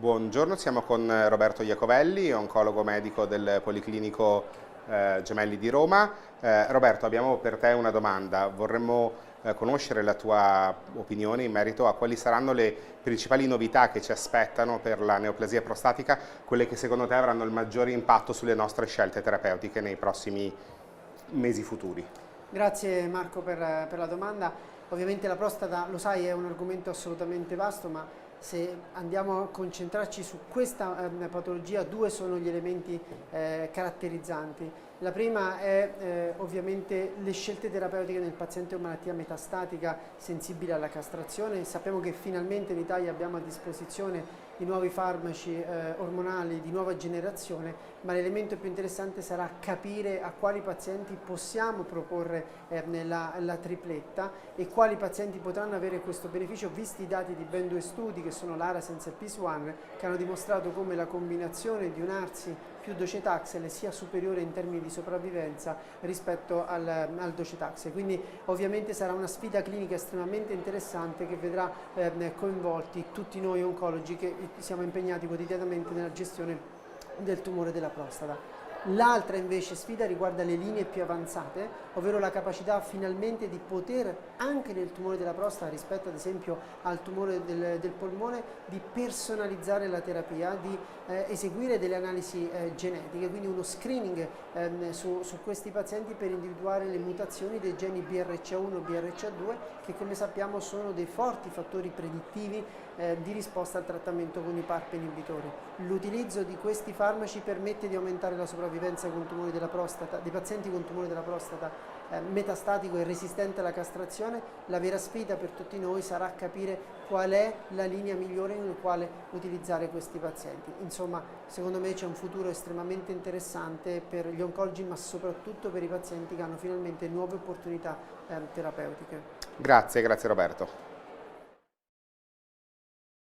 Buongiorno, siamo con Roberto Iacovelli, oncologo medico del Policlinico Gemelli di Roma. Roberto, abbiamo per te una domanda. Vorremmo conoscere la tua opinione in merito a quali saranno le principali novità che ci aspettano per la neoplasia prostatica, quelle che secondo te avranno il maggiore impatto sulle nostre scelte terapeutiche nei prossimi mesi futuri. Grazie Marco per la domanda. Ovviamente la prostata, lo sai, è un argomento assolutamente vasto, ma se andiamo a concentrarci su questa patologia, due sono gli elementi caratterizzanti. La prima è ovviamente le scelte terapeutiche nel paziente con malattia metastatica sensibile alla castrazione. Sappiamo che finalmente in Italia abbiamo a disposizione i nuovi farmaci ormonali di nuova generazione, ma l'elemento più interessante sarà capire a quali pazienti possiamo proporre la tripletta e quali pazienti potranno avere questo beneficio, visti i dati di ben due studi che sono l'ARASENS e PIS-1, che hanno dimostrato come la combinazione di un ARSI più docetaxel sia superiore in termini di sopravvivenza rispetto al docetaxel. Quindi ovviamente sarà una sfida clinica estremamente interessante che vedrà coinvolti tutti noi oncologi che siamo impegnati quotidianamente nella gestione del tumore della prostata. L'altra invece sfida riguarda le linee più avanzate, ovvero la capacità finalmente di poter, anche nel tumore della prostata rispetto ad esempio al tumore del polmone, di personalizzare la terapia, di eseguire delle analisi genetiche, quindi uno screening su questi pazienti per individuare le mutazioni dei geni BRCA1 e BRCA2 che, come sappiamo, sono dei forti fattori predittivi di risposta al trattamento con i PARP inibitori. L'utilizzo di questi farmaci permette di aumentare la sopravvivenza con tumori della prostata, dei pazienti con tumore della prostata metastatico e resistente alla castrazione. La vera sfida per tutti noi sarà capire qual è la linea migliore nella quale utilizzare questi pazienti. Insomma, secondo me c'è un futuro estremamente interessante per gli oncologi, ma soprattutto per i pazienti che hanno finalmente nuove opportunità terapeutiche. Grazie Roberto.